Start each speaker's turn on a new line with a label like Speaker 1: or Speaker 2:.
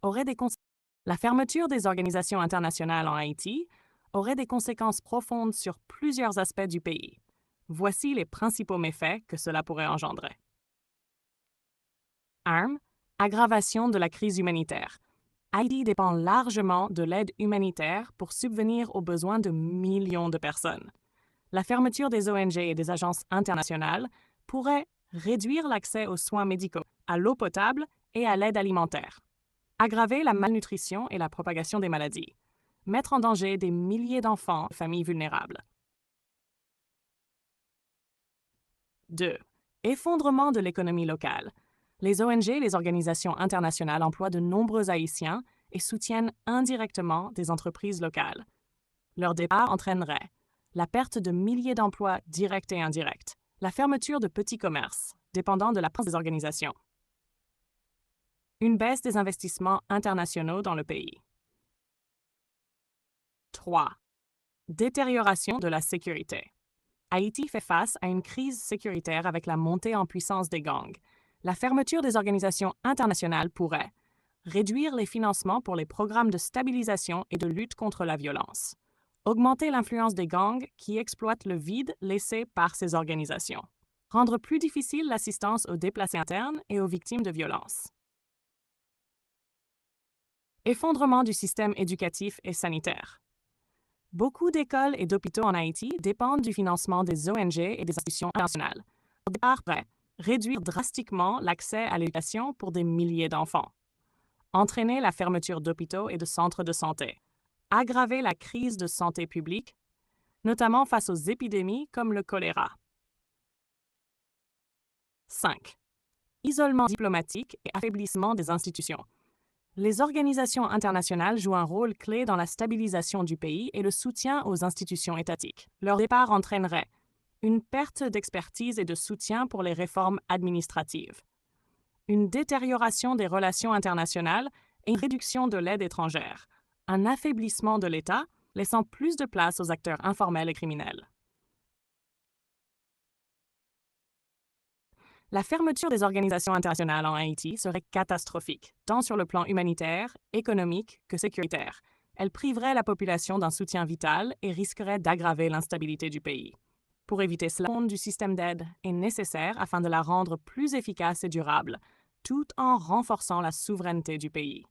Speaker 1: aurait des conséquences. La fermeture des organisations internationales en Haïti aurait des conséquences profondes sur plusieurs aspects du pays. Voici les principaux méfaits que cela pourrait engendrer. 1. Aggravation de la crise humanitaire. Haïti dépend largement de l'aide humanitaire pour subvenir aux besoins de millions de personnes. La fermeture des ONG et des agences internationales pourrait réduire l'accès aux soins médicaux, à l'eau potable et à l'aide alimentaire, aggraver la malnutrition et la propagation des maladies, mettre en danger des milliers d'enfants et familles vulnérables. 2. Effondrement de l'économie locale. Les ONG et les organisations internationales emploient de nombreux Haïtiens et soutiennent indirectement des entreprises locales. Leur départ entraînerait la perte de milliers d'emplois directs et indirects, la fermeture de petits commerces, dépendant de la présence des organisations, une baisse des investissements internationaux dans le pays. 3. Détérioration de la sécurité. Haïti fait face à une crise sécuritaire avec la montée en puissance des gangs. La fermeture des organisations internationales pourrait réduire les financements pour les programmes de stabilisation et de lutte contre la violence, augmenter l'influence des gangs qui exploitent le vide laissé par ces organisations, rendre plus difficile l'assistance aux déplacés internes et aux victimes de violences. Effondrement du système éducatif et sanitaire. Beaucoup d'écoles et d'hôpitaux en Haïti dépendent du financement des ONG et des institutions internationales. Au départ, réduire drastiquement l'accès à l'éducation pour des milliers d'enfants, entraîner la fermeture d'hôpitaux et de centres de santé, aggraver la crise de santé publique, notamment face aux épidémies comme le choléra. 5. Isolement diplomatique et affaiblissement des institutions. Les organisations internationales jouent un rôle clé dans la stabilisation du pays et le soutien aux institutions étatiques. Leur départ entraînerait une perte d'expertise et de soutien pour les réformes administratives, une détérioration des relations internationales et une réduction de l'aide étrangère, un affaiblissement de l'État, laissant plus de place aux acteurs informels et criminels. La fermeture des organisations internationales en Haïti serait catastrophique, tant sur le plan humanitaire, économique que sécuritaire. Elle priverait la population d'un soutien vital et risquerait d'aggraver l'instabilité du pays. Pour éviter cela, la réforme du système d'aide est nécessaire afin de la rendre plus efficace et durable, tout en renforçant la souveraineté du pays.